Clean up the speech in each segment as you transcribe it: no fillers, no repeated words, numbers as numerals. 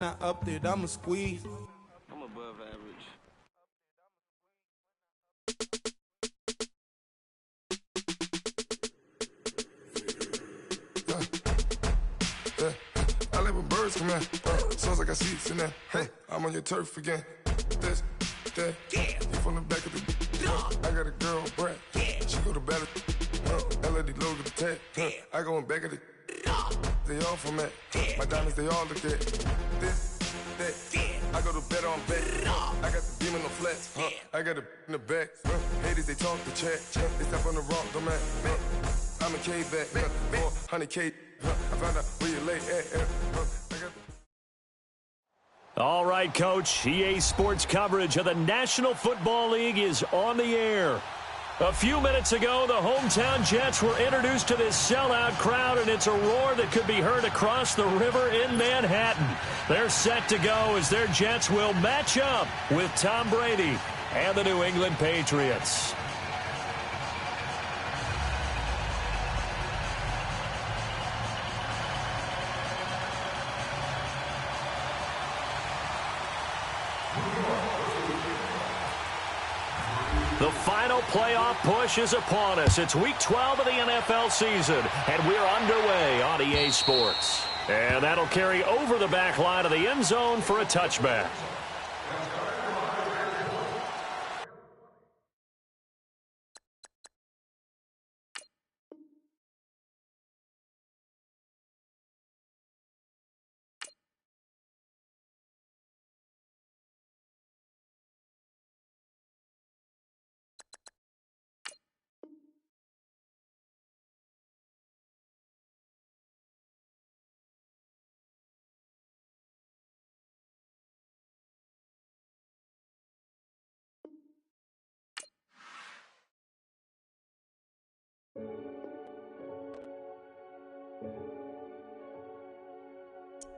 Not up there, I'ma squeeze. I'm above average. I live with birds come in. Sounds like I got seats in there. I'm on your turf again. This, that, you from the back of the. I got a girl, Brad. She go to battle. LAD low to the tag. I go in back of the. They all from that. My diamonds, they all look at. This, that. I go to bed on bed. I got the demon on flats. I got a in the back. Haters, they talk the chat. They step on the rock, don't matter. I'm a K-back. 400K. I found out where you lay at. All right, Coach. EA Sports coverage of the National Football League is on the air. A few minutes ago, the hometown Jets were introduced to this sellout crowd, and it's a roar that could be heard across the river in Manhattan. They're set to go as their Jets will match up with Tom Brady and the New England Patriots. The final playoff push is upon us. It's Week 12 of the NFL season, and we're underway on EA Sports. And that'll carry over the back line of the end zone for a touchback.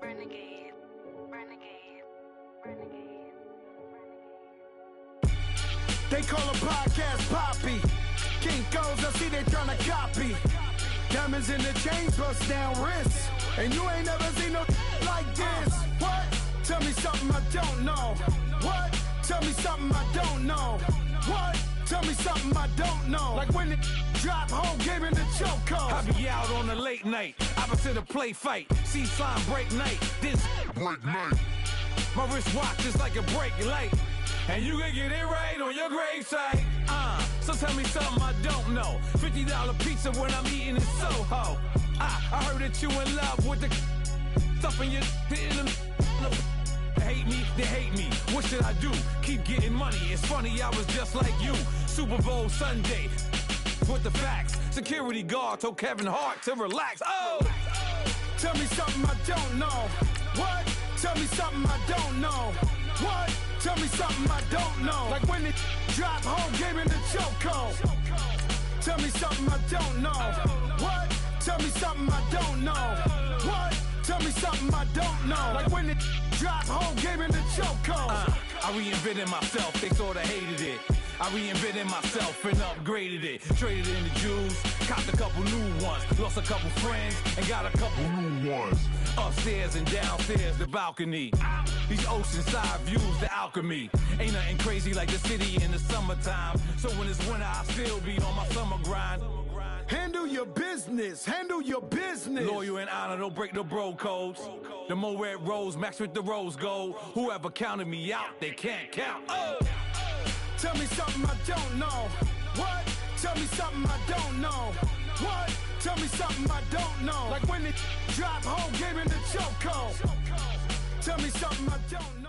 Renegade, renegade, renegade, renegade. They call a podcast Poppy. Kinkos, I see they tryna copy. Diamonds in the chains, bust down wrists. And you ain't never seen no like this. What? Tell me something I don't know. What? Tell me something I don't know. What? Tell me something I don't know. Like when it drop home, game in the chokehold. I be out on a late night, opposite a play fight. See slime break night, this break night. My wrist watch is like a brake light. And you can get it right on your gravesite. So tell me something I don't know. $50 pizza when I'm eating in Soho. I heard that you in love with the stuff in your in the hate me, they hate me. What should I do? Keep getting money. It's funny, I was just like you. Super Bowl Sunday with the facts. Security guard told Kevin Hart to relax. Oh! Tell me something I don't know. What? Tell me something I don't know. What? Tell me something I don't know. Like when it drop home, game in the chokehold. Tell me something I don't know. What? Tell me something I don't know. What? Tell me something I don't know. Like when it drop home, game in the chokehold. I reinvented myself, they sorta hated it. I reinvented myself and upgraded it. Traded in the Jews, copped a couple new ones. Lost a couple friends and got a couple new ones. Upstairs and downstairs, the balcony. These oceanside views, the alchemy. Ain't nothing crazy like the city in the summertime. So when it's winter, I still be on my summer grind. Handle your business. Handle your business. Loyal and honor, don't break the bro codes. The more red rose, max with the rose gold. Whoever counted me out, they can't count. Oh! Tell me something I don't know. What? Tell me something I don't know. What? Tell me something I don't know. Like when it drop home, game in the chokehold. Tell me something I don't know.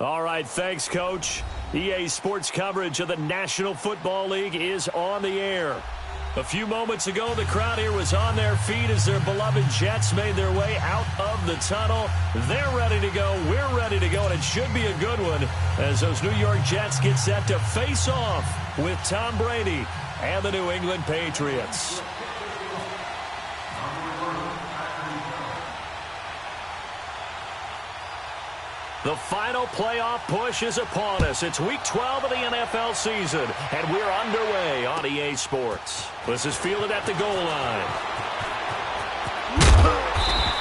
All right, thanks, Coach. EA Sports coverage of the National Football League is on the air. A few moments ago, the crowd here was on their feet as their beloved Jets made their way out of the tunnel. They're ready to go. We're ready to go, and it should be a good one as those New York Jets get set to face off with Tom Brady and the New England Patriots. The final playoff push is upon us. It's Week 12 of the NFL season, and we're underway on EA Sports. This is fielded at the goal line.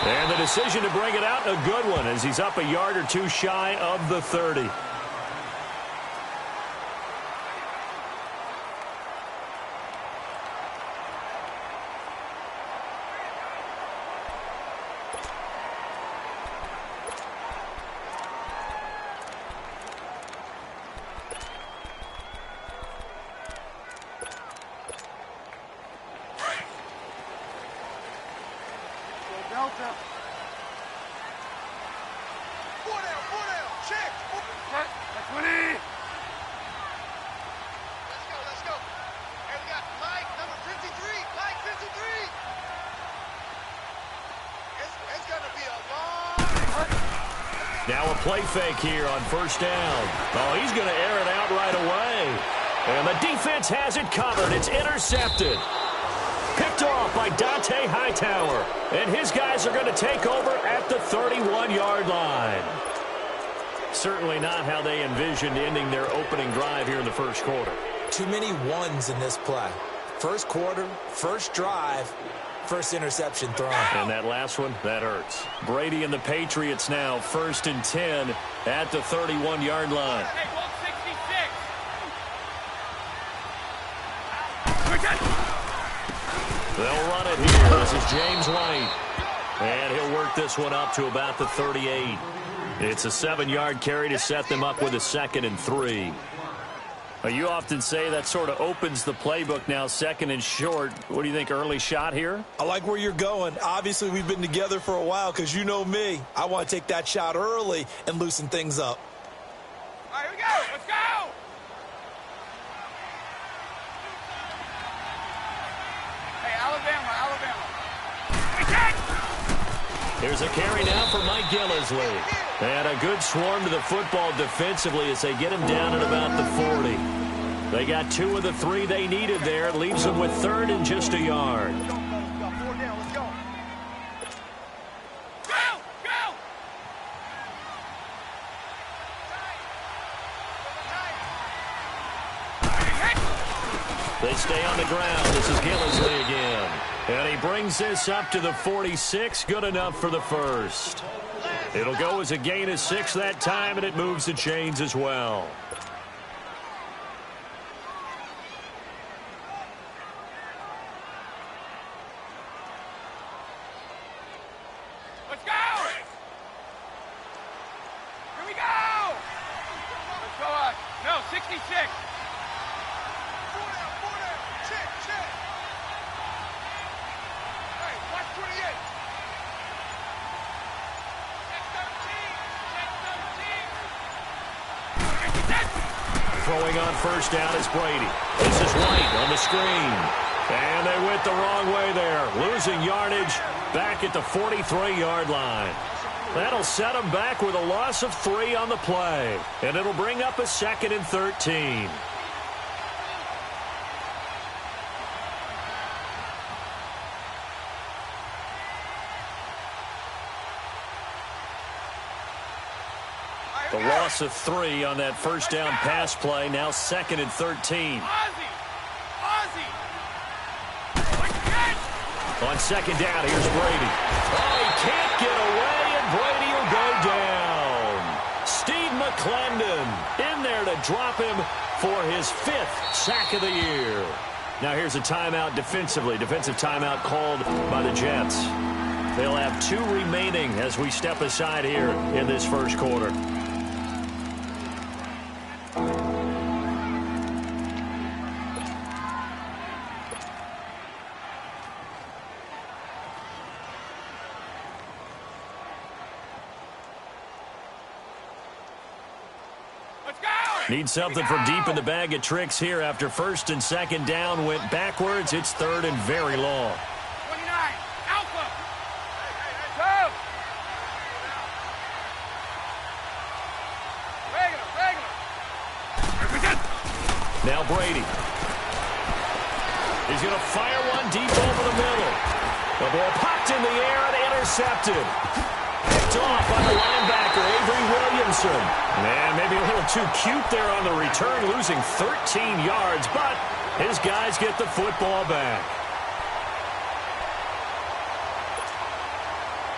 And the decision to bring it out, a good one, as he's up a yard or two shy of the 30. Now a play fake here on first down. Oh, he's going to air it out right away. And the defense has it covered. It's intercepted. Picked off by Dante Hightower. And his guys are going to take over at the 31-yard line. Certainly not how they envisioned ending their opening drive here in the first quarter. Too many ones in this play. First quarter, first drive, first interception thrown. And that last one, that hurts. Brady and the Patriots now, 1st and 10 at the 31-yard line. Hey, 166. They'll run it here. This is James White. And he'll work this one up to about the 38. It's a 7-yard carry to set them up with a 2nd and 3. You often say that sort of opens the playbook now, 2nd and short. What do you think, early shot here? I like where you're going. Obviously, we've been together for a while because you know me. I want to take that shot early and loosen things up. All right, here we go. Let's go. Hey, Alabama. Here's a carry now for Mike Gillisley. And a good swarm to the football defensively as they get him down at about the 40. They got 2 of the 3 they needed there. It leaves them with 3rd and just a yard. Let's go. 4 down. Let's go. Go. They stay on the ground. This is Gillisley again. And he brings this up to the 46. Good enough for the first. It'll go as a gain of 6 that time, and it moves the chains as well. Let's go. Here we go. Let's go on. No, 66. 4 down. Check. Hey, watch 28. Throwing on first down is Brady. This is White on the screen. And they went the wrong way there. Losing yardage back at the 43-yard line. That'll set them back with a loss of 3 on the play. And it'll bring up a 2nd and 13. The loss of 3 on that first down pass play. Now 2nd and 13. Ozzy. On 2nd down, here's Brady. Oh, he can't get away, and Brady will go down. Steve McClendon in there to drop him for his 5th sack of the year. Now here's a timeout defensively. Defensive timeout called by the Jets. They'll have 2 remaining as we step aside here in this first quarter. Need something from deep in the bag of tricks here after 1st and 2nd down went backwards. It's 3rd and very long. 29. Alpha. Hey. Regular. Now Brady. He's going to fire one deep over the middle. The ball popped in the air and intercepted. Picked off by the linebacker, Avery Williamson. Man, maybe a little too cute there on the return, losing 13 yards, but his guys get the football back.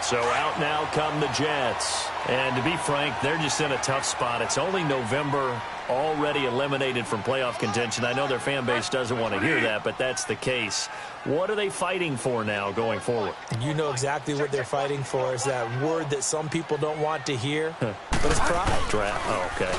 So out now come the Jets. And to be frank, they're just in a tough spot. It's only November, already eliminated from playoff contention. I know their fan base doesn't want to hear that, but that's the case. What are they fighting for now going forward? And you know exactly what they're fighting for is that word that some people don't want to hear, but it's pride. Draft. Oh, okay.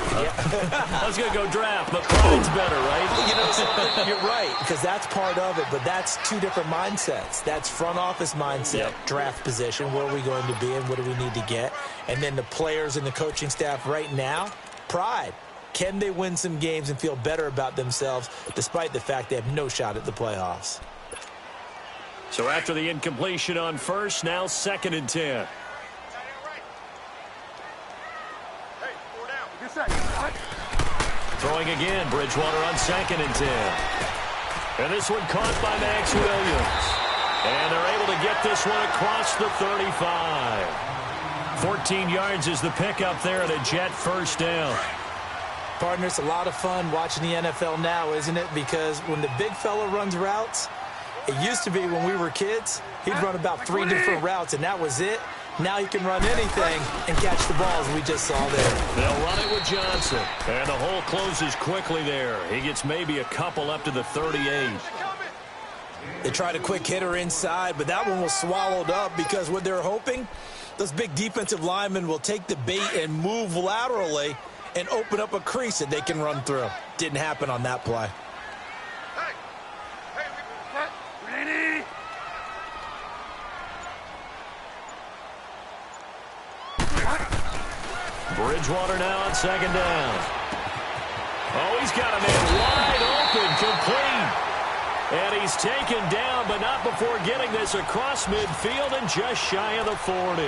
I was going to go draft, but pride's better, right? You know something? You're right, because that's part of it, but that's two different mindsets. That's front office mindset, draft position, where are we going to be and what do we need to get? And then the players and the coaching staff right now, pride. Can they win some games and feel better about themselves despite the fact they have no shot at the playoffs? So after the incompletion on first, now 2nd and 10. Throwing again, Bridgewater on 2nd and 10. And this one caught by Max Williams. And they're able to get this one across the 35. 14 yards is the pickup there at a Jet first down. Partner, it's a lot of fun watching the NFL now, isn't it? Because when the big fella runs routes, it used to be when we were kids, he'd run about 3 different routes, and that was it. Now he can run anything and catch the balls we just saw there. They'll run it with Johnson. And the hole closes quickly there. He gets maybe a couple up to the 38. They tried a quick hitter inside, but that one was swallowed up because what they're hoping, those big defensive linemen will take the bait and move laterally and open up a crease that they can run through. Didn't happen on that play. Bridgewater now on 2nd down. Oh, he's got a man wide open, complete. And he's taken down, but not before getting this across midfield and just shy of the 40.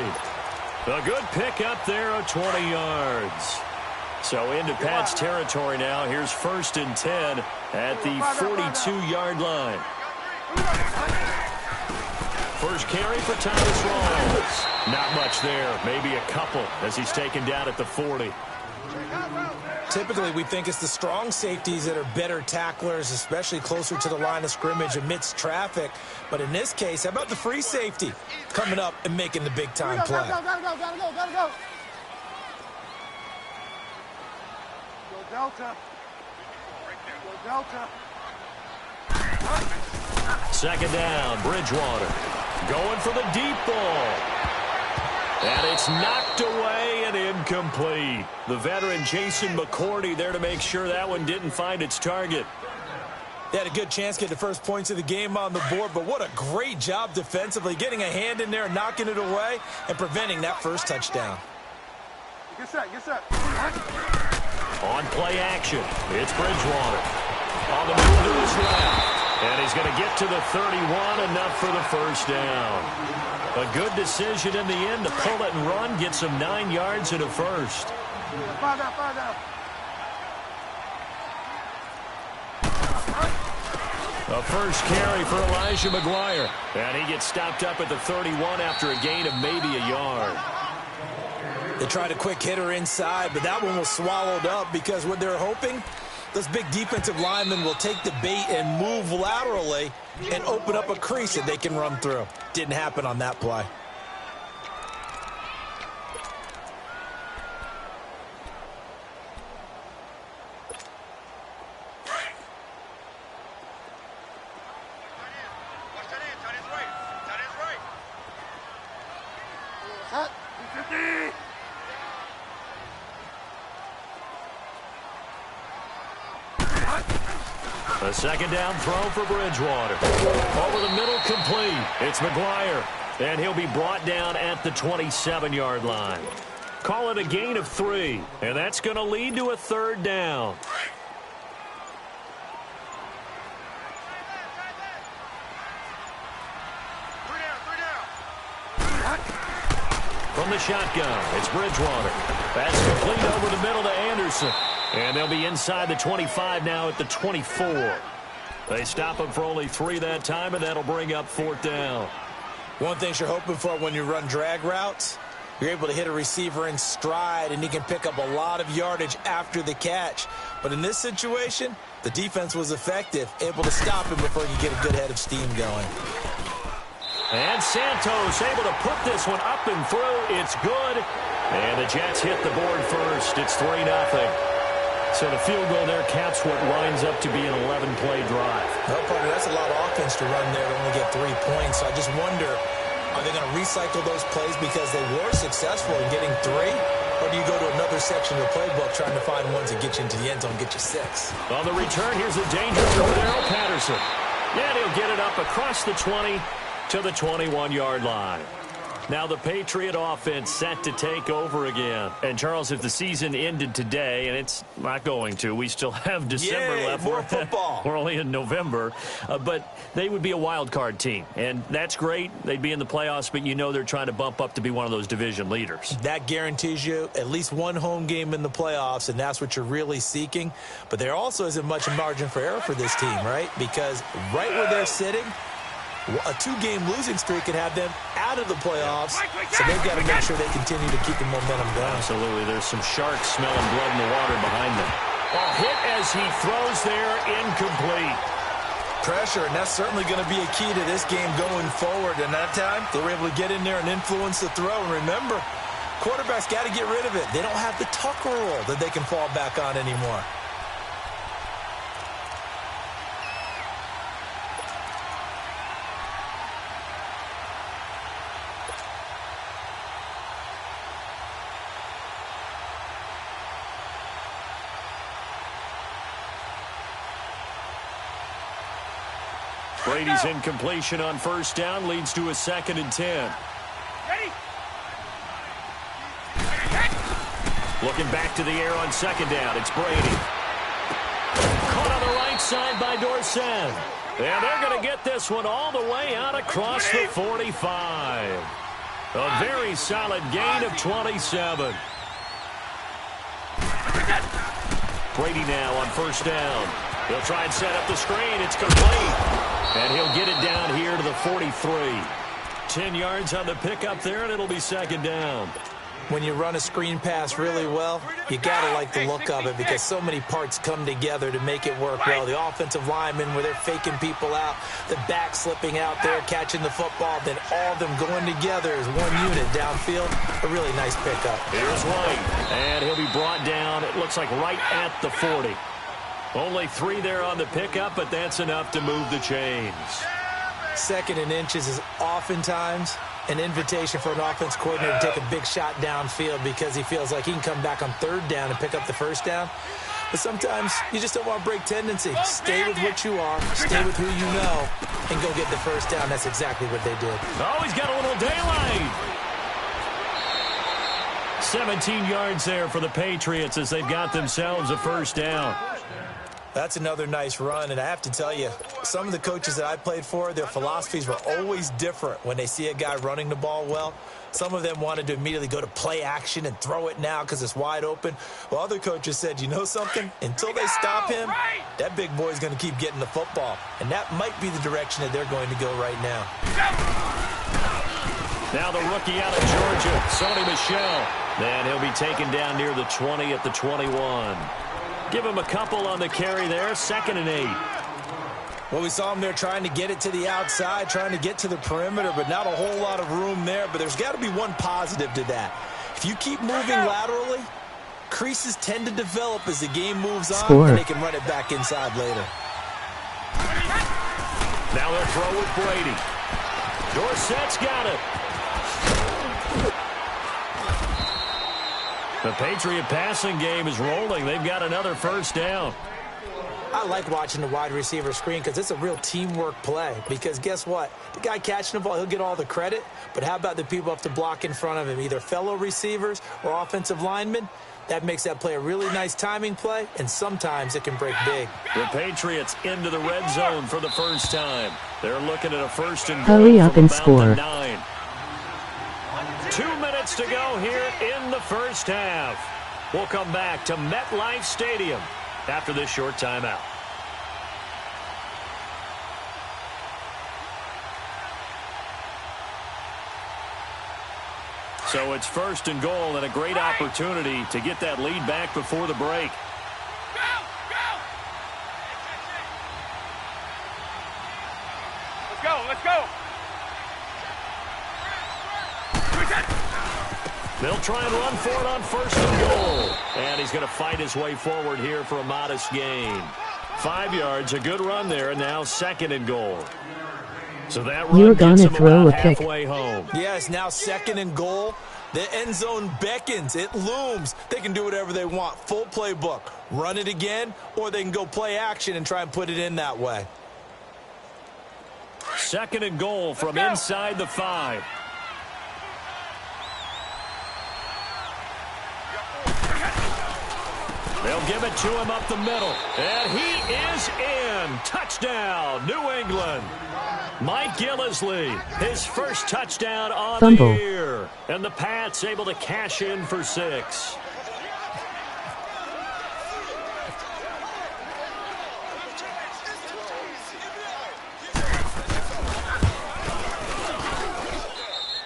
A good pickup there of 20 yards. So into Pat's territory now. Here's 1st and 10 at the 42-yard line. First carry for Thomas Rawls. Not much there. Maybe a couple as he's taken down at the 40. Typically, we think it's the strong safeties that are better tacklers, especially closer to the line of scrimmage amidst traffic. But in this case, how about the free safety coming up and making the big-time play? Gotta go. Go Delta. Go Delta. 2nd down, Bridgewater. Going for the deep ball. And it's knocked away and incomplete. The veteran Jason McCourty there to make sure that one didn't find its target. They had a good chance to get the first points of the game on the board, but what a great job defensively, getting a hand in there, knocking it away, and preventing that first touchdown. Get set. On play action, it's Bridgewater. On the move to his left. And he's going to get to the 31, enough for the first down. A good decision in the end to pull it and run, get some 9 yards and a first. Find out. A first carry for Elijah McGuire. And he gets stopped up at the 31 after a gain of maybe a yard. They tried a quick hitter inside, but that one was swallowed up because what they're hoping, those big defensive linemen will take the bait and move laterally and open up a crease that they can run through. Didn't happen on that play. A 2nd down throw for Bridgewater. Over the middle, complete. It's McGuire. And he'll be brought down at the 27-yard line. Call it a gain of 3. And that's going to lead to a 3rd down. From the shotgun, it's Bridgewater. That's complete over the middle to Anderson. And they'll be inside the 25 now at the 24. They stop him for only 3 that time, and that'll bring up 4th down. One thing you're hoping for when you run drag routes, you're able to hit a receiver in stride, and he can pick up a lot of yardage after the catch. But in this situation, the defense was effective, able to stop him before he could get a good head of steam going. And Santos able to put this one up and through. It's good. And the Jets hit the board first. It's 3-0. So the field goal there caps what winds up to be an 11-play drive. Well, partner, that's a lot of offense to run there to only get 3 points. So I just wonder, are they going to recycle those plays because they were successful in getting 3? Or do you go to another section of the playbook trying to find ones that get you into the end zone, get you 6? On the return, here's a danger throw to Daryl Patterson. And he'll get it up across the 20 to the 21-yard line. Now the Patriot offense set to take over again. And, Charles, if the season ended today, and it's not going to, we still have December left. More football. We're only in November. But they would be a wild card team. And that's great. They'd be in the playoffs, but you know they're trying to bump up to be one of those division leaders. That guarantees you at least one home game in the playoffs, and that's what you're really seeking. But there also isn't much margin for error for this team, right? Because right where they're sitting, a 2-game losing streak could have them out of the playoffs, so they've got to make sure they continue to keep the momentum going. Absolutely. There's some sharks smelling blood in the water behind them. A hit as he throws there, incomplete. Pressure, and that's certainly going to be a key to this game going forward. And that time, they were able to get in there and influence the throw. And remember, quarterbacks got to get rid of it. They don't have the Tucker rule that they can fall back on anymore. Brady's incompletion on first down leads to a 2nd and 10. Looking back to the air on 2nd down. It's Brady. Caught on the right side by Dorsett. And they're going to get this one all the way out across the 45. A very solid gain of 27. Brady now on first down. He'll try and set up the screen. It's complete. And he'll get it down here to the 43. 10 yards on the pickup there, and it'll be 2nd down. When you run a screen pass really well, you got to like the look of it because so many parts come together to make it work well. The offensive linemen, where they're faking people out, the back slipping out there, catching the football, then all of them going together as one unit downfield. A really nice pickup. Here's White, and he'll be brought down, it looks like right at the 40. Only 3 there on the pickup, but that's enough to move the chains. 2nd and inches is oftentimes an invitation for an offense coordinator to take a big shot downfield because he feels like he can come back on 3rd down and pick up the 1st down. But sometimes you just don't want to break tendency. Stay with what you are, stay with who you know, and go get the 1st down. That's exactly what they did. Oh, he's got a little daylight. 17 yards there for the Patriots as they've got themselves a 1st down. That's another nice run, and I have to tell you, some of the coaches that I played for, their philosophies were always different when they see a guy running the ball well. Some of them wanted to immediately go to play action and throw it now because it's wide open. Well, other coaches said, you know something? Until they stop him, that big boy's going to keep getting the football. And that might be the direction that they're going to go right now. Now the rookie out of Georgia, Sony Michel. And he'll be taken down near the 20 at the 21. Give him a couple on the carry there, 2nd and 8. Well, we saw him there trying to get it to the outside, trying to get to the perimeter, but not a whole lot of room there. But there's got to be one positive to that. If you keep moving laterally, creases tend to develop as the game moves on, and they can run it back inside later. Now they'll throw with Brady. Dorsett's got it. The Patriot passing game is rolling. They've got another 1st down. I like watching the wide receiver screen because it's a real teamwork play. Because guess what? The guy catching the ball, he'll get all the credit. But how about the people up to block in front of him, either fellow receivers or offensive linemen? That makes that play a really nice timing play, and sometimes it can break big. The Patriots into the red zone for the first time. They're looking at a 1st and goal. Hurry up and score. 9. 2 minutes to go here in the first half. We'll come back to MetLife Stadium after this short timeout. So it's 1st and goal and a great opportunity to get that lead back before the break. Let's go. They'll try and run for it on 1st and goal. And he's going to fight his way forward here for a modest gain. 5 yards, a good run there, and now 2nd and goal. So that run gets him about halfway home. Yeah, it's now 2nd and goal. The end zone beckons. It looms. They can do whatever they want. Full playbook. Run it again, or they can go play action and try and put it in that way. 2nd and goal from inside the 5. They'll give it to him up the middle. And he is in. Touchdown, New England. Mike Gillislee, his first touchdown on the year. And the Pats able to cash in for 6.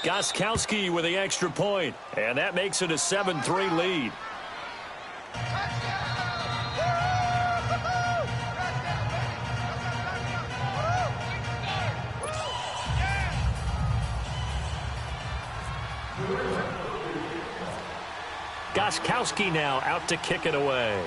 Gostkowski with the extra point. And that makes it a 7-3 lead. Gostkowski now out to kick it away.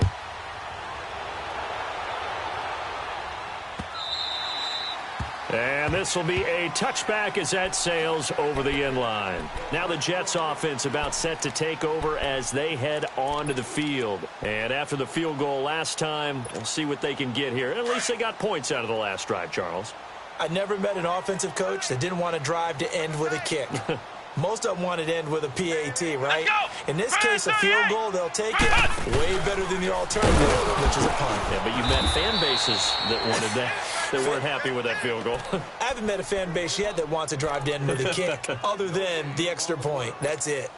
And this will be a touchback as that sails over the end line. Now the Jets offense about set to take over as they head onto the field. And after the field goal last time, we'll see what they can get here. At least they got points out of the last drive, Charles. I never met an offensive coach that didn't want to drive to end with a kick. Most of them wanted to end with a PAT, right? In this case, a field goal, they'll take it. Way better than the alternative, which is a punt. Yeah, but you've met fan bases that wanted that, that weren't happy with that field goal. I haven't met a fan base yet that wants to drive to end with a kick, other than the extra point. That's it.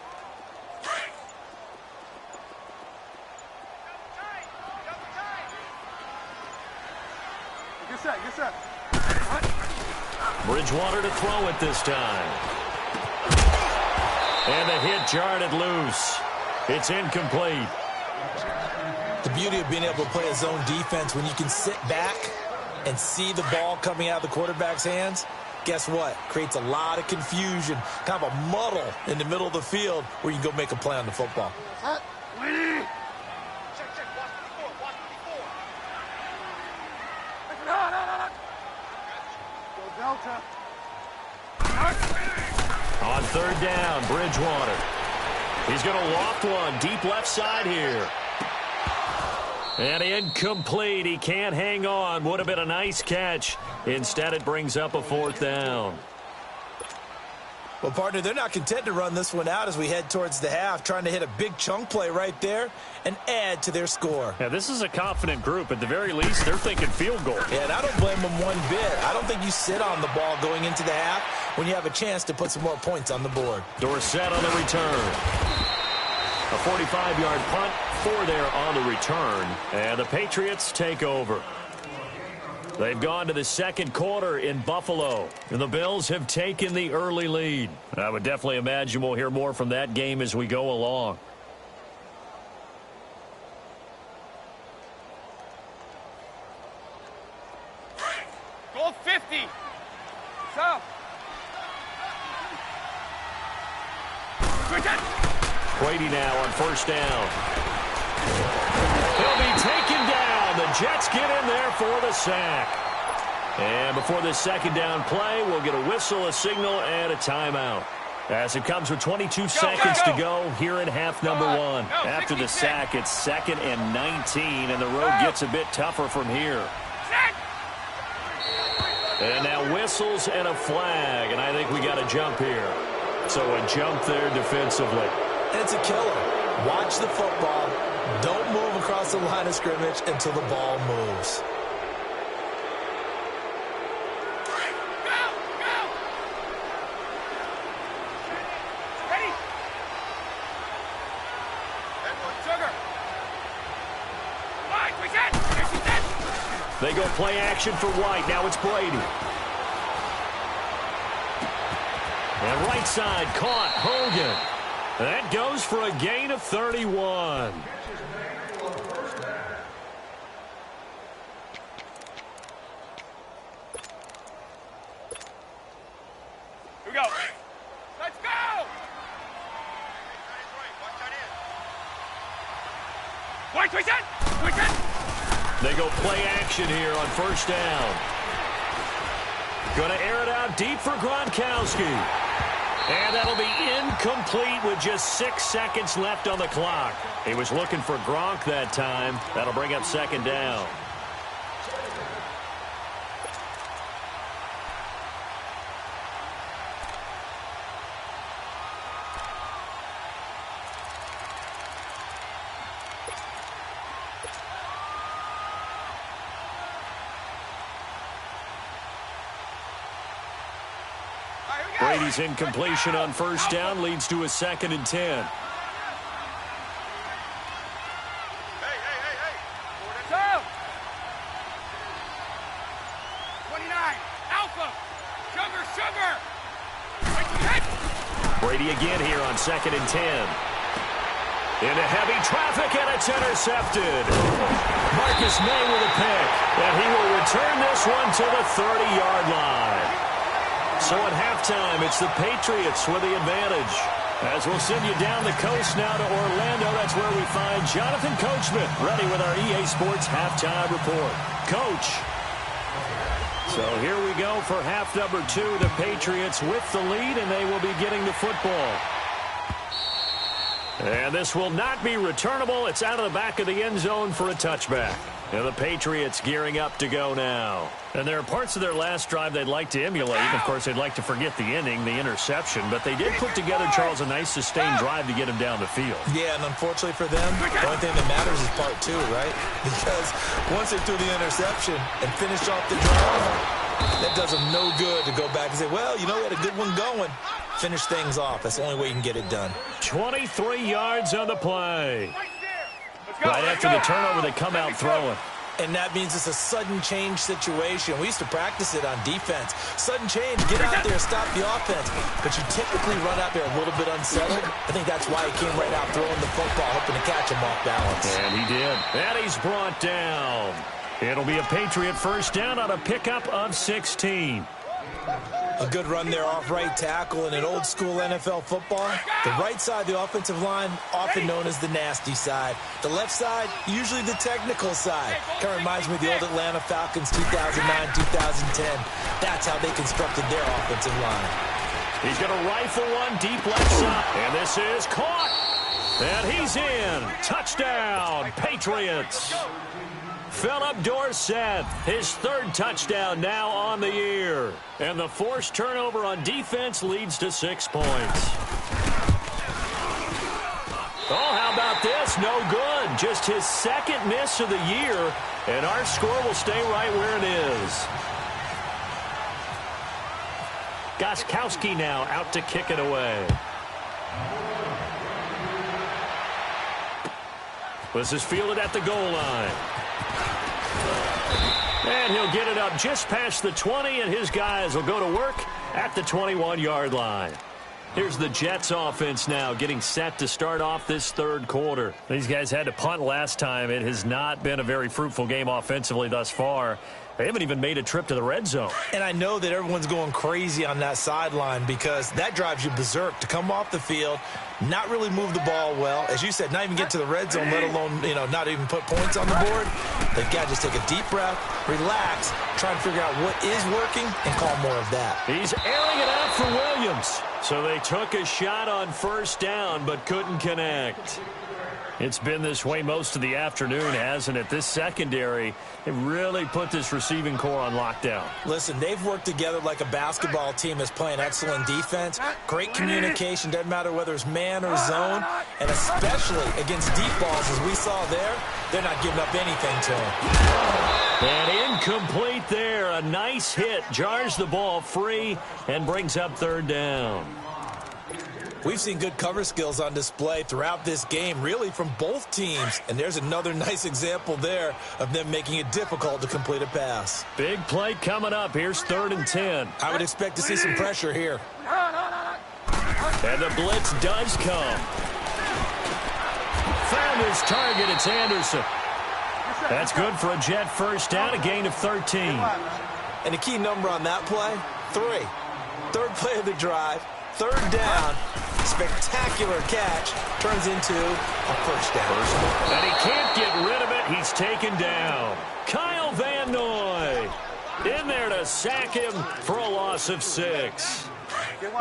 Get set, get set. Bridgewater to throw it this time. And the hit jarred it loose. It's incomplete. The beauty of being able to play a zone defense when you can sit back and see the ball coming out of the quarterback's hands, guess what? Creates a lot of confusion, kind of a muddle in the middle of the field where you can go make a play on the football. Delta. On 3rd down, Bridgewater. He's going to loft one deep left side here. And incomplete. He can't hang on. Would have been a nice catch. Instead, it brings up a 4th down. Well, partner, they're not content to run this one out as we head towards the half, trying to hit a big chunk play right there and add to their score. Yeah, this is a confident group. At the very least, they're thinking field goal. Yeah, and I don't blame them one bit. I don't think you sit on the ball going into the half when you have a chance to put some more points on the board. Dorsett on the return. A 45-yard punt, 4 there on the return. And the Patriots take over. They've gone to the 2nd quarter in Buffalo, and the Bills have taken the early lead. I would definitely imagine we'll hear more from that game as we go along. Goal 50. South. Brady now on 1st down. He'll be taken down. The Jets get in there for the sack. And before this 2nd down play, we'll get a whistle, a signal, and a timeout. As it comes with 22 seconds to go here in half number 1. After the sack, it's 2nd and 19, and the road gets a bit tougher from here. And now whistles and a flag, and I think we got a jump here. So a jump there defensively. And it's a killer. Watch the football. Don't move across the line of scrimmage until the ball moves. They go play action for White. Now it's Brady. And right side caught. Hogan. That goes for a gain of 31. Here we go. Let's go! They go play action here on first down. Going to air it out deep for Gronkowski. And that'll be incomplete with just 6 seconds left on the clock. He was looking for Gronk that time. That'll bring up second down. Brady's incompletion on first down leads to a 2nd and 10. Brady again here on 2nd and 10. Into heavy traffic, and it's intercepted. Marcus May with a pick, and he will return this one to the 30-yard line. So at halftime, it's the Patriots with the advantage. As we'll send you down the coast now to Orlando, that's where we find Jonathan Coachman ready with our EA Sports halftime report. Coach. So here we go for half number 2. The Patriots with the lead, and they will be getting the football. And this will not be returnable. It's out of the back of the end zone for a touchback. And the Patriots gearing up to go now. And there are parts of their last drive they'd like to emulate. Of course, they'd like to forget the inning, the interception. But they did put together, Charles, a nice sustained drive to get him down the field. Yeah, and unfortunately for them, the only thing that matters is part 2, right? Because once they threw the interception and finished off the drive, that does them no good to go back and say, well, you know, we had a good one going. Finish things off. That's the only way you can get it done. 23 yards on the play. Right after the turnover, they come out throwing. And that means it's a sudden change situation. We used to practice it on defense. Sudden change, get out there, stop the offense. But you typically run out there a little bit unsettled. I think that's why he came right out throwing the football, hoping to catch him off balance. And he did. And he's brought down. It'll be a Patriot first down on a pickup of 16. A good run there off right tackle in an old-school NFL football. The right side of the offensive line, often known as the nasty side. The left side, usually the technical side. Kind of reminds me of the old Atlanta Falcons 2009-2010. That's how they constructed their offensive line. He's going to rifle one deep left side. And this is caught. And he's in. Touchdown, Patriots. Philip Dorsett, his 3rd touchdown now on the year. And the forced turnover on defense leads to 6 points. Oh, how about this? No good. Just his 2nd miss of the year. And our score will stay right where it is. Gostkowski now out to kick it away. This is fielded at the goal line. And he'll get it up just past the 20, and his guys will go to work at the 21-yard line. Here's the Jets offense now getting set to start off this 3rd quarter. These guys had to punt last time. It has not been a very fruitful game offensively thus far. They haven't even made a trip to the red zone. And I know that everyone's going crazy on that sideline because that drives you berserk to come off the field, not really move the ball well. As you said, not even get to the red zone, let alone, not even put points on the board. They've got to just take a deep breath, relax, try and figure out what is working, and call more of that. He's airing it out for Williams. So they took a shot on first down but couldn't connect. It's been this way most of the afternoon, hasn't it? This secondary, they really put this receiving core on lockdown. Listen, they've worked together like a basketball team that's playing excellent defense. Great communication, doesn't matter whether it's man or zone. And especially against deep balls, as we saw there, they're not giving up anything to them. And incomplete there. A nice hit. Jars the ball free and brings up 3rd down. We've seen good cover skills on display throughout this game, really from both teams. And there's another nice example there of them making it difficult to complete a pass. Big play coming up. Here's 3rd and 10. I would expect to see some pressure here. And the blitz does come. Found his target. It's Anderson. That's good for a Jet first down, a gain of 13. And the key number on that play, 3. 3rd play of the drive, 3rd down. spectacular catch turns into a first down. And he can't get rid of it. He's taken down. Kyle Van Noy in there to sack him for a loss of 6.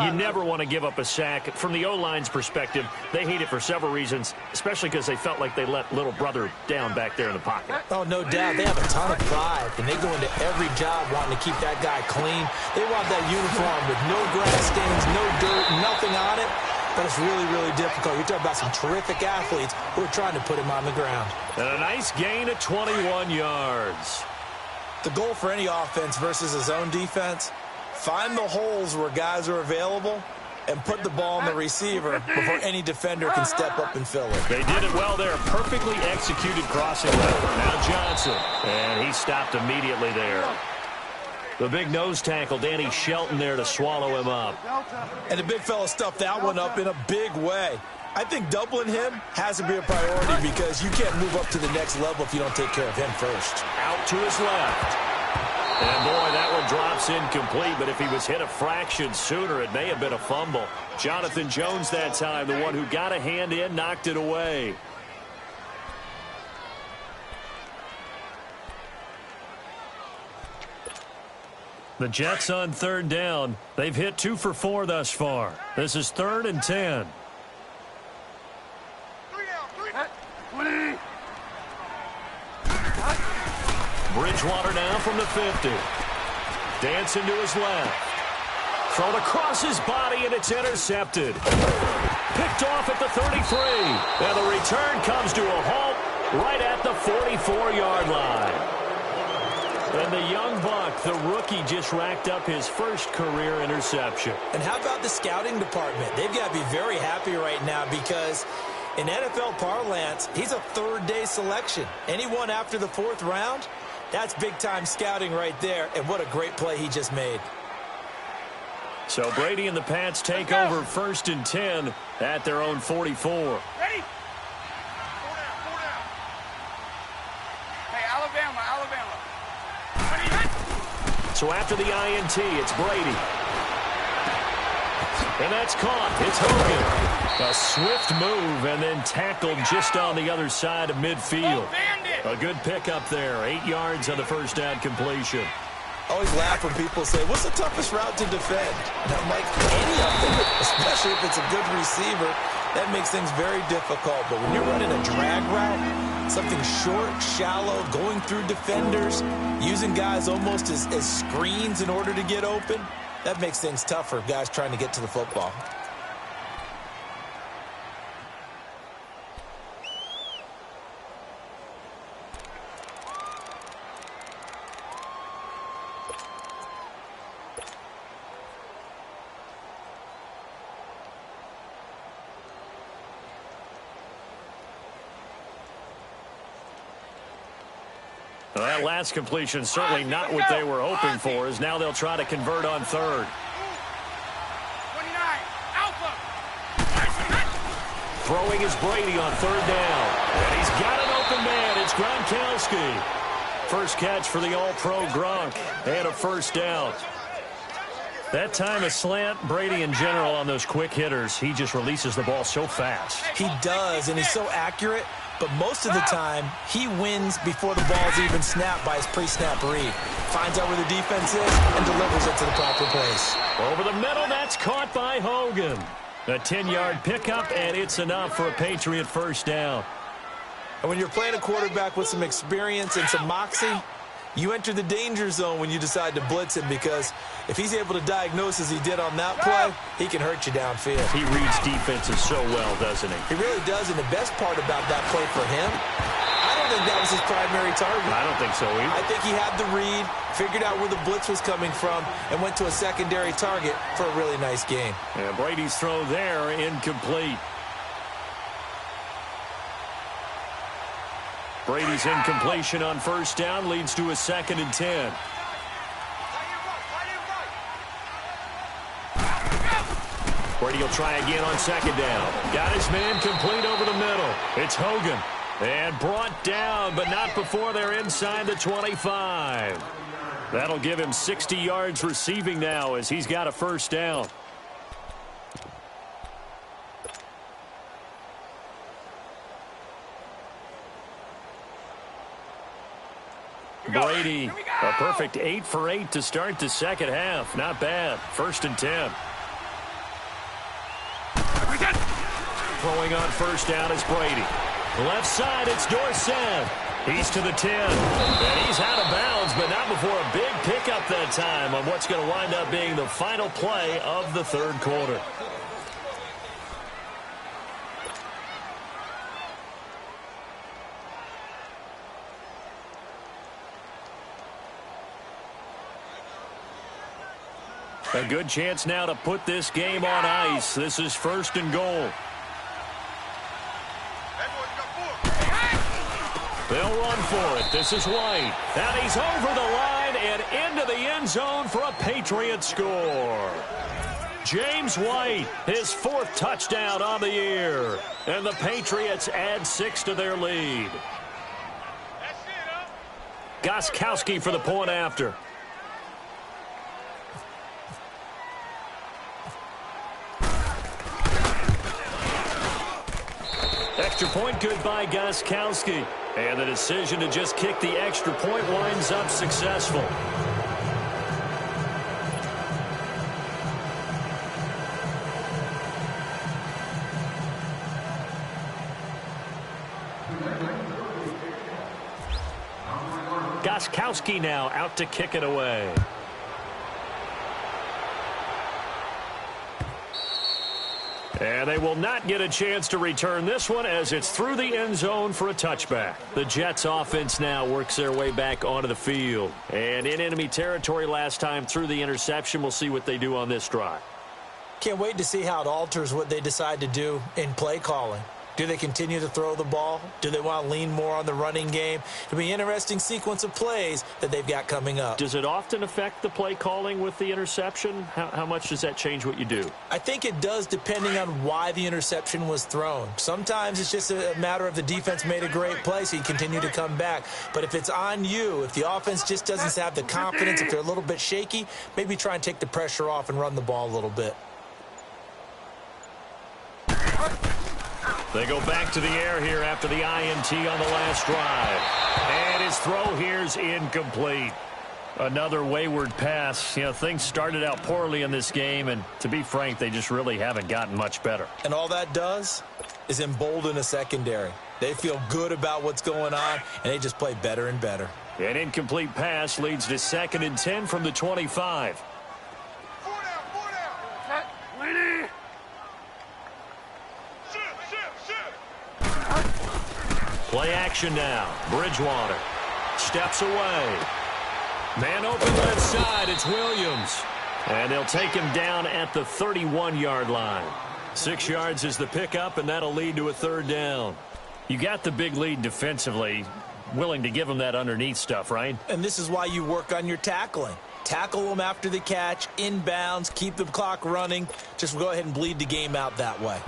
You never want to give up a sack. From the O-line's perspective, they hate it for several reasons, especially because they felt like they let little brother down back there in the pocket. Oh, no doubt. They have a ton of pride, and they go into every job wanting to keep that guy clean. They want that uniform with no grass stains, no dirt, nothing on it. But it's really, really difficult. You're talking about some terrific athletes who are trying to put him on the ground. And a nice gain of 21 yards. The goal for any offense versus his own defense, find the holes where guys are available and put the ball in the receiver before any defender can step up and fill it. They did it well there. Perfectly executed crossing route. Now Johnson. And he stopped immediately there. The big nose tackle, Danny Shelton, there to swallow him up. And the big fella stuffed that one up in a big way. I think doubling him has to be a priority because you can't move up to the next level if you don't take care of him first. Out to his left. And, boy, that one drops incomplete, but if he was hit a fraction sooner, it may have been a fumble. Jonathan Jones that time, the one who got a hand in, knocked it away. The Jets on 3rd down. They've hit 2 for 4 thus far. This is 3rd and 10. Bridgewater now from the 50. Dancing to his left. Thrown across his body, and it's intercepted. Picked off at the 33. And the return comes to a halt right at the 44-yard line. And the young buck, the rookie, just racked up his first career interception. And how about the scouting department? They've got to be very happy right now because in NFL parlance, he's a 3rd-day selection. Anyone after the 4th round, that's big-time scouting right there. And what a great play he just made. So Brady and the Pats take over 1st and 10 at their own 44. Ready? 4 down. Hey, Alabama. So after the INT, it's Brady. And that's caught. It's Hogan. A swift move and then tackled just on the other side of midfield. A good pickup there. 8 yards on the first down completion. I always laugh when people say, what's the toughest route to defend? And I'm like, any of them, especially if it's a good receiver. That makes things very difficult. But when you're running a drag route, something short, shallow, going through defenders, using guys almost as screens in order to get open, that makes things tougher, guys trying to get to the football. Well, that last completion certainly not what they were hoping for, as now they'll try to convert on 3rd. 29, Alpha. Throwing is Brady on 3rd down. And he's got an open man. It's Gronkowski. First catch for the All-Pro Gronk. And a first down. That time a slant, Brady in general on those quick hitters, he just releases the ball so fast. He does, and he's so accurate. But most of the time, he wins before the ball's even snapped by his pre-snap read. Finds out where the defense is and delivers it to the proper place. Over the middle, that's caught by Hogan. A 10-yard pickup, and it's enough for a Patriot first down. And when you're playing a quarterback with some experience and some moxie, you enter the danger zone when you decide to blitz him, because if he's able to diagnose as he did on that play, he can hurt you downfield. He reads defenses so well, doesn't he? He really does, and the best part about that play for him, I don't think that was his primary target. I don't think so either. I think he had the read, figured out where the blitz was coming from, and went to a secondary target for a really nice gain. And Brady's throw there, incomplete. Brady's incompletion on first down leads to a 2nd and 10. Brady will try again on 2nd down. Got his man complete over the middle. It's Hogan. And brought down, but not before they're inside the 25. That'll give him 60 yards receiving now as he's got a first down. Brady, a perfect 8 for 8 to start the second half. Not bad. 1st and 10. Throwing on first down is Brady. Left side, it's Dorsett. He's to the 10. And he's out of bounds, but not before a big pickup that time on what's going to wind up being the final play of the third quarter. A good chance now to put this game on ice. This is 1st and goal. They'll run for it. This is White. And he's over the line and into the end zone for a Patriot score. James White, his 4th touchdown on the year. And the Patriots add 6 to their lead. Gostkowski for the point after. Extra point good by Gostkowski. And the decision to just kick the extra point winds up successful. Gostkowski now out to kick it away. And they will not get a chance to return this one as it's through the end zone for a touchback. The Jets offense now works their way back onto the field. And in enemy territory last time through the interception. We'll see what they do on this drive. Can't wait to see how it alters what they decide to do in play calling. Do they continue to throw the ball? Do they want to lean more on the running game? It'll be an interesting sequence of plays that they've got coming up. Does it often affect the play calling with the interception? How much does that change what you do? I think it does depending on why the interception was thrown. Sometimes it's just a matter of the defense made a great play, so you continue to come back. But if it's on you, if the offense just doesn't have the confidence, if they're a little bit shaky, maybe try and take the pressure off and run the ball a little bit. They go back to the air here after the INT on the last drive. And his throw here's incomplete. Another wayward pass. You know, things started out poorly in this game, and to be frank, they just really haven't gotten much better. And all that does is embolden a secondary. They feel good about what's going on, and they just play better and better. An incomplete pass leads to 2nd and 10 from the 25. Play action now. Bridgewater steps away. Man open left side. It's Williams. And they'll take him down at the 31-yard line. 6 yards is the pickup, and that'll lead to a 3rd down. You got the big lead defensively. Willing to give them that underneath stuff, right? And this is why you work on your tackling. Tackle them after the catch, inbounds, keep the clock running. Just go ahead and bleed the game out that way.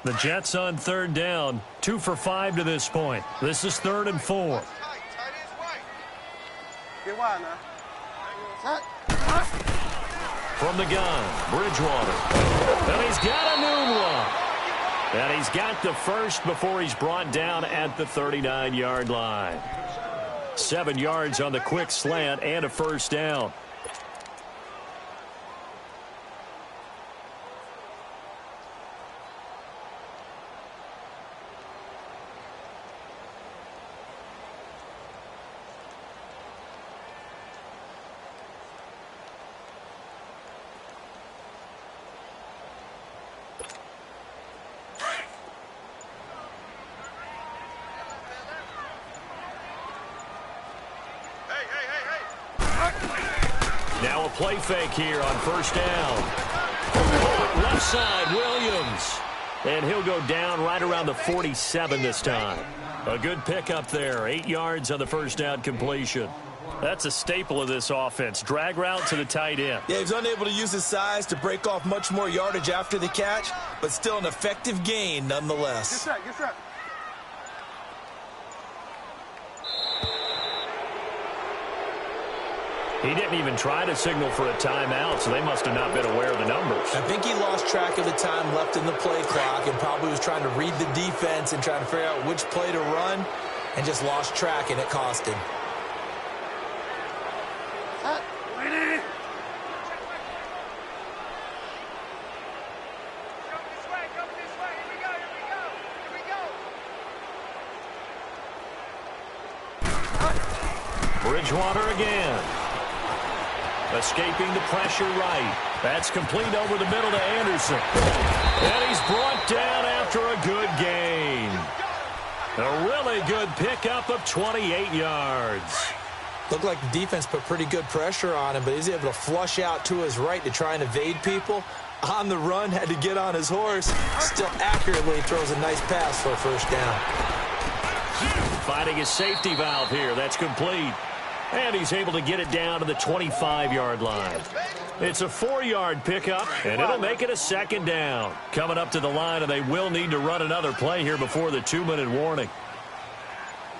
The Jets on 3rd down, 2 for 5 to this point. This is 3rd and 4. From the gun, Bridgewater. And he's got a new one. And he's got the first before he's brought down at the 39-yard line. 7 yards on the quick slant and a 1st down. Now a play fake here on 1st down. Left side, Williams. And he'll go down right around the 47 this time. A good pickup there. 8 yards on the 1st down completion. That's a staple of this offense. Drag route to the tight end. Yeah, he's unable to use his size to break off much more yardage after the catch, but still an effective gain nonetheless. Get set. He didn't even try to signal for a timeout, so they must have not been aware of the numbers. I think he lost track of the time left in the play clock and probably was trying to read the defense and trying to figure out which play to run and just lost track, and it cost him. Bridgewater again. Escaping the pressure right. That's complete over the middle to Anderson. And he's brought down after a good gain. A really good pickup of 28 yards. Looked like the defense put pretty good pressure on him, but he's able to flush out to his right to try and evade people. On the run, had to get on his horse. Still accurately throws a nice pass for a first down. Finding his safety valve here. That's complete. And he's able to get it down to the 25-yard line. It's a 4-yard pickup, and it'll make it a second down. Coming up to the line, and they will need to run another play here before the 2-minute warning.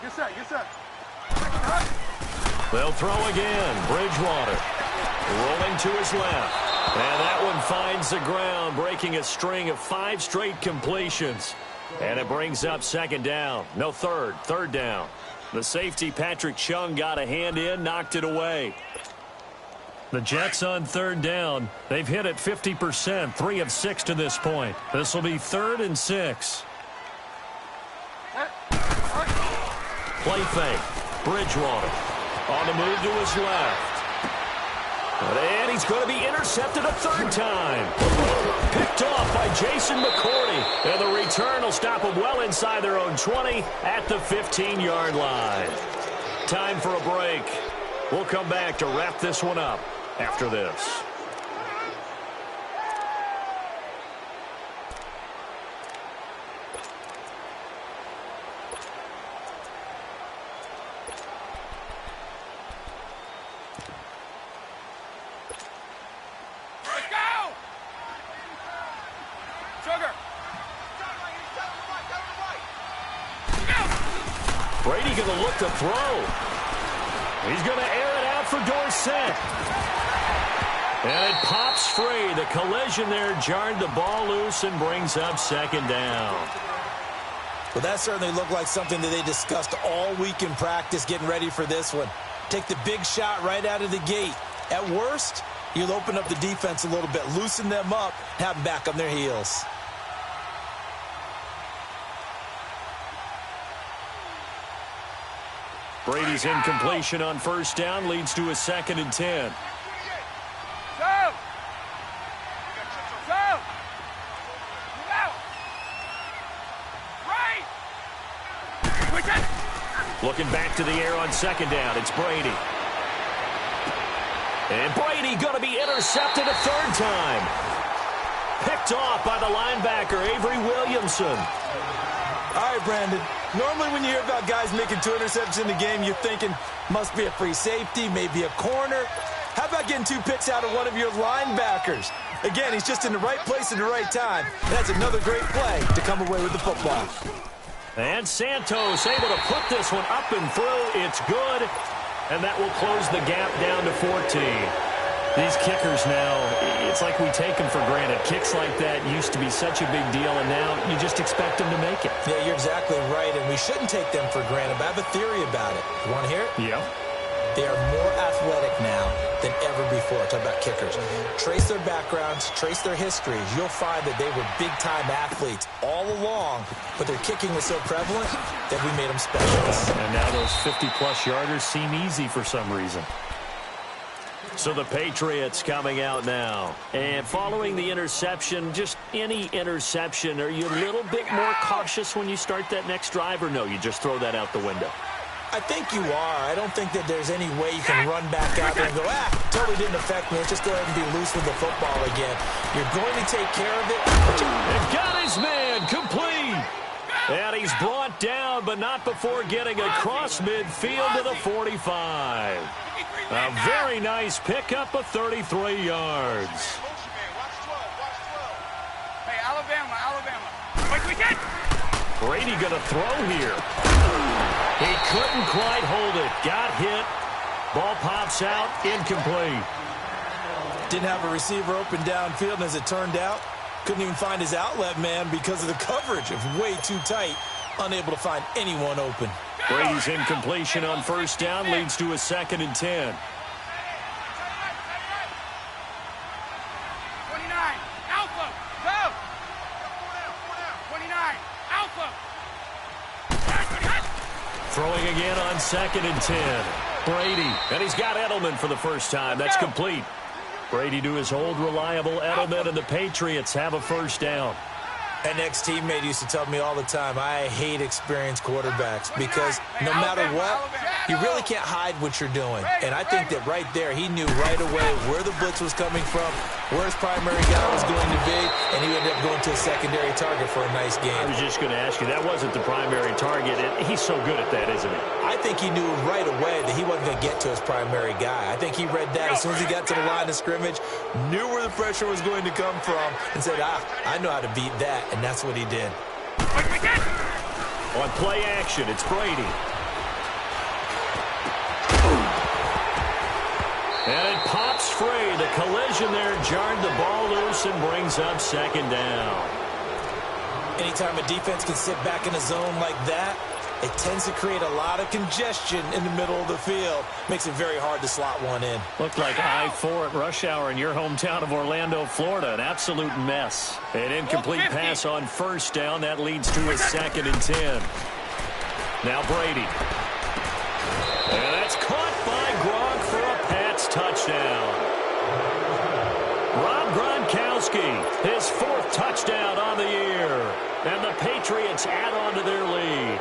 Yes, sir. Yes, sir. They'll throw again. Bridgewater rolling to his left. And that one finds the ground, breaking a string of 5 straight completions. And it brings up second down. No, third down. The safety, Patrick Chung, got a hand in, knocked it away. The Jets on third down. They've hit it 50%, 3 of 6 to this point. This will be 3rd and 6. Play fake. Bridgewater on the move to his left. And he's going to be intercepted a third time. Picked off by Jason McCourty. And the return will stop him well inside their own 20 at the 15-yard line. Time for a break. We'll come back to wrap this one up after this. Brady going to look to throw. He's going to air it out for Dorsett. And it pops free. The collision there jarred the ball loose and brings up second down. Well, that certainly looked like something that they discussed all week in practice getting ready for this one. Take the big shot right out of the gate. At worst, you'll open up the defense a little bit, loosen them up, have them back on their heels. Brady's incompletion on first down leads to a 2nd and 10. Looking back to the air on second down. It's Brady. And Brady going to be intercepted a third time. Picked off by the linebacker, Avery Williamson. All right, Brandon. Normally when you hear about guys making 2 interceptions in the game, you're thinking must be a free safety, maybe a corner. How about getting 2 picks out of one of your linebackers? Again, he's just in the right place at the right time. That's another great play to come away with the football. And Santos able to put this one up and through. It's good. And that will close the gap down to 14. These kickers now, it's like we take them for granted. Kicks like that used to be such a big deal, and now you just expect them to make it. Yeah, you're exactly right, and we shouldn't take them for granted. But I have a theory about it. You want to hear it? Yeah. They are more athletic now than ever before. Talk about kickers. Trace their backgrounds, trace their histories. You'll find that they were big-time athletes all along, but their kicking was so prevalent that we made them specialists. And now those 50-plus yarders seem easy for some reason. So the Patriots coming out now. And following the interception, just any interception, are you a little bit more cautious when you start that next drive, or no, you just throw that out the window? I think you are. I don't think that there's any way you can run back out there and go, totally didn't affect me. Let's just go ahead and be loose with the football again. You're going to take care of it. And got his man complete. And he's brought down, but not before getting across midfield to the 45. A very nice pickup of 33 yards. Hey, Alabama. Wait, we can. Brady going to throw here. He couldn't quite hold it. Got hit. Ball pops out, incomplete. Didn't have a receiver open downfield, and as it turned out, couldn't even find his outlet man because of the coverage. It was way too tight, unable to find anyone open. Brady's incompletion on first down leads to a 2nd and 10. 29, Alpha, go! 29, Alpha! Throwing again on 2nd and 10. Brady, and he's got Edelman for the first time. That's complete. Brady to his old reliable Edelman, and the Patriots have a first down. An ex-teammate used to tell me all the time, I hate experienced quarterbacks because no matter what, you really can't hide what you're doing. And I think that right there, he knew right away where the blitz was coming from, where his primary guy was going to be, and he ended up going to a secondary target for a nice game. I was just going to ask you, that wasn't the primary target. He's so good at that, isn't he? I think he knew right away that he wasn't going to get to his primary guy. I think he read that as soon as he got to the line of scrimmage, knew where the pressure was going to come from, and said, I know how to beat that. And that's what he did. On play action, it's Brady. And it pops free. The collision there jarred the ball loose and brings up 2nd down. Anytime a defense can sit back in a zone like that, it tends to create a lot of congestion in the middle of the field. Makes it very hard to slot one in. Looked like I-4 at rush hour in your hometown of Orlando, Florida. An absolute mess. An incomplete pass on first down. That leads to a 2nd and 10. Now Brady. And that's caught by Gronk for a Pats touchdown. Rob Gronkowski, his 4th touchdown on the year. And the Patriots add on to their lead.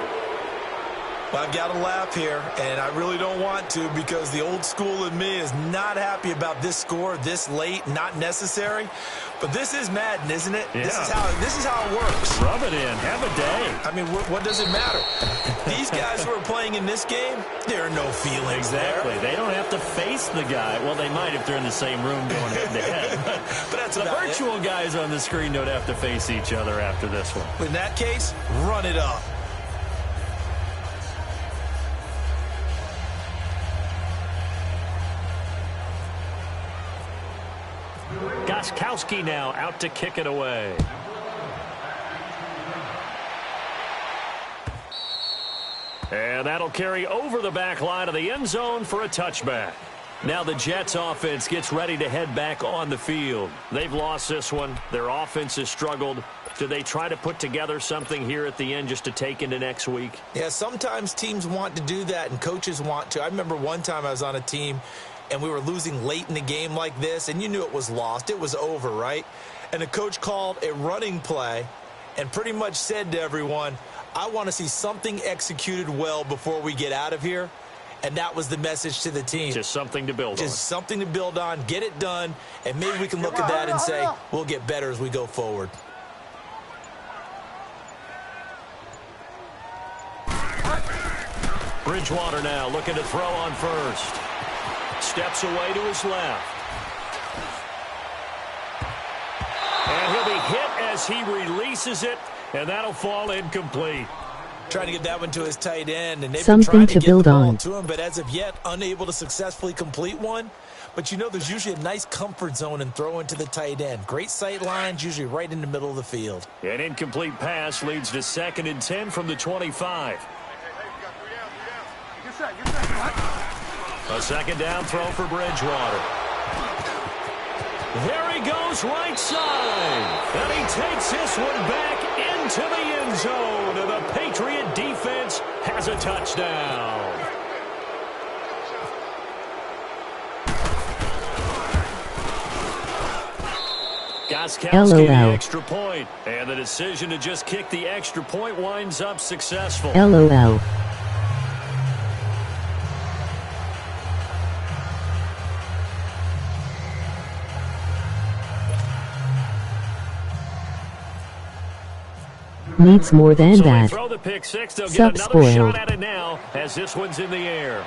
Well, I've got to laugh here, and I really don't want to because the old school in me is not happy about this score this late, not necessary. But this is Madden, isn't it? Yeah. This is how it works. Rub it in. Have a day. I mean, what does it matter? These guys who are playing in this game, there are no feelings Exactly. there. They don't have to face the guy. Well, they might if they're in the same room going head-to-head. But that's The about virtual guys on the screen don't have to face each other after this one. it. In that case, run it up. Gostkowski now out to kick it away. And that'll carry over the back line of the end zone for a touchback. Now the Jets offense gets ready to head back on the field. They've lost this one. Their offense has struggled. Do they try to put together something here at the end just to take into next week? Yeah, sometimes teams want to do that and coaches want to. I remember one time I was on a team and we were losing late in the game like this, and you knew it was lost. It was over, right? And the coach called a running play and pretty much said to everyone, I want to see something executed well before we get out of here. And that was the message to the team. Just something to build on. Just something to build on, get it done, and maybe we can look at that and say, we'll get better as we go forward. Bridgewater now looking to throw on first. Steps away to his left. And he'll be hit as he releases it, and that'll fall incomplete. Trying to get that one to his tight end, and they've Something been trying to to get build the ball on. to him, but as of yet, unable to successfully complete one. But you know, there's usually a nice comfort zone in throwing to the tight end. Great sight lines, usually right in the middle of the field. An incomplete pass leads to 2nd and 10 from the 25. A 2nd down throw for Bridgewater. There he goes right side. And he takes this one back into the end zone. And the Patriot defense has a touchdown. Gostkowski the extra point. And the decision to just kick the extra point winds up successful. LOL. Needs more than so that. Throw the pick six. They'll get another shot at it now as this one's in the air.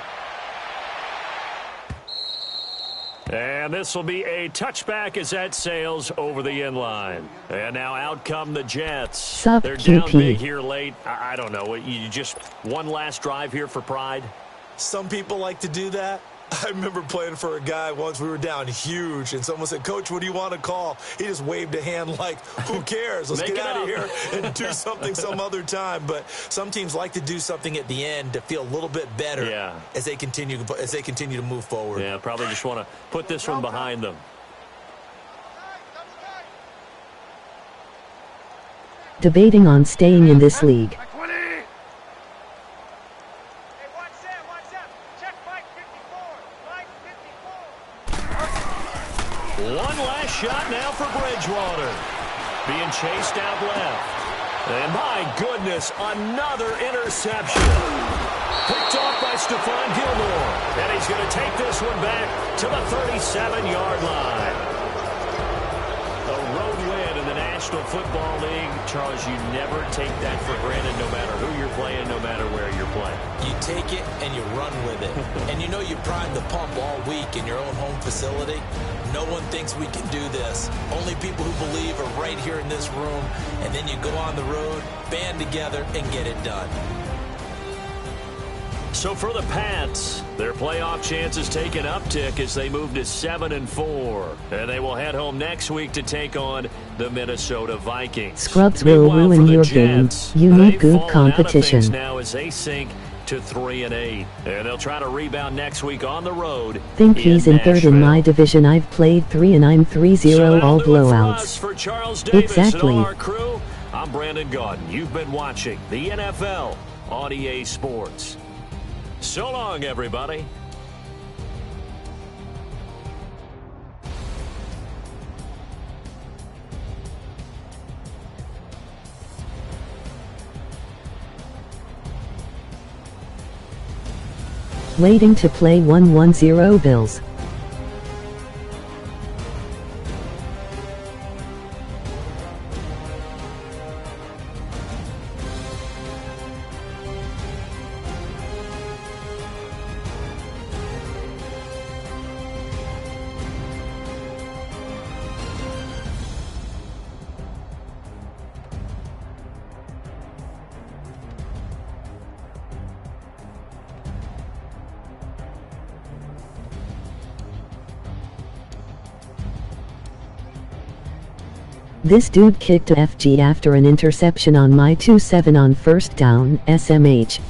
And this will be a touchback as that sails over the end line. And now out come the Jets. They're down big here late. I don't know. You just one last drive here for pride? Some people like to do that. I remember playing for a guy once. We were down huge, and someone said, "Coach, what do you want to call?" He just waved a hand like, "Who cares? Let's get out of here and do something some other time." But some teams like to do something at the end to feel a little bit better as they continue to move forward. Yeah, probably just want to put this one behind them. Debating on staying in this league. One last shot now for Bridgewater. Being chased out left. And my goodness, another interception. Picked off by Stephon Gilmore. And he's going to take this one back to the 37-yard line. A road win in the National Football League. Charles, you never take that for granted no matter who you're playing, no matter where you're playing. You take it and you run with it. And you know you prime the pump all week in your own home facility. No one thinks we can do this. Only people who believe are right here in this room. And then you go on the road, band together, and get it done. So for the Pats, their playoff chances take an uptick as they move to 7-4. And they will head home next week to take on the Minnesota Vikings. Scrubs will ruin your game. You need good competition. Now as they sink to 3-8. And they'll try to rebound next week on the road. Think he's in third in my division. I've played 3 and I'm 3-0 all blowouts. For Charles Davis exactly. And all our crew, I'm Brandon Gaudin. You've been watching the NFL on EA Sports. So long, everybody. Waiting to play 1-1-0 Bills. This dude kicked a FG after an interception on my 2-7 on first down, SMH.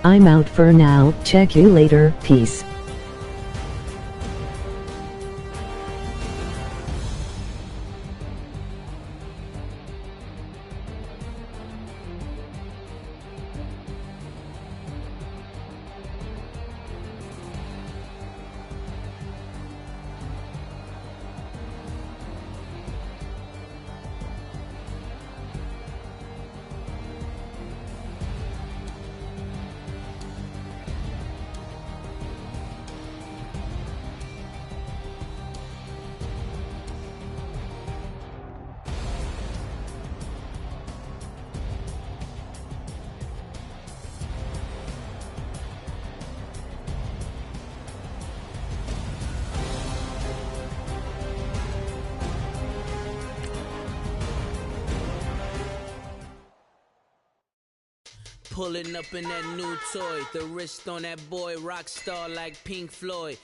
I'm out for now, check you later, peace. Pulling up in that new toy, the wrist on that boy, rock star like Pink Floyd.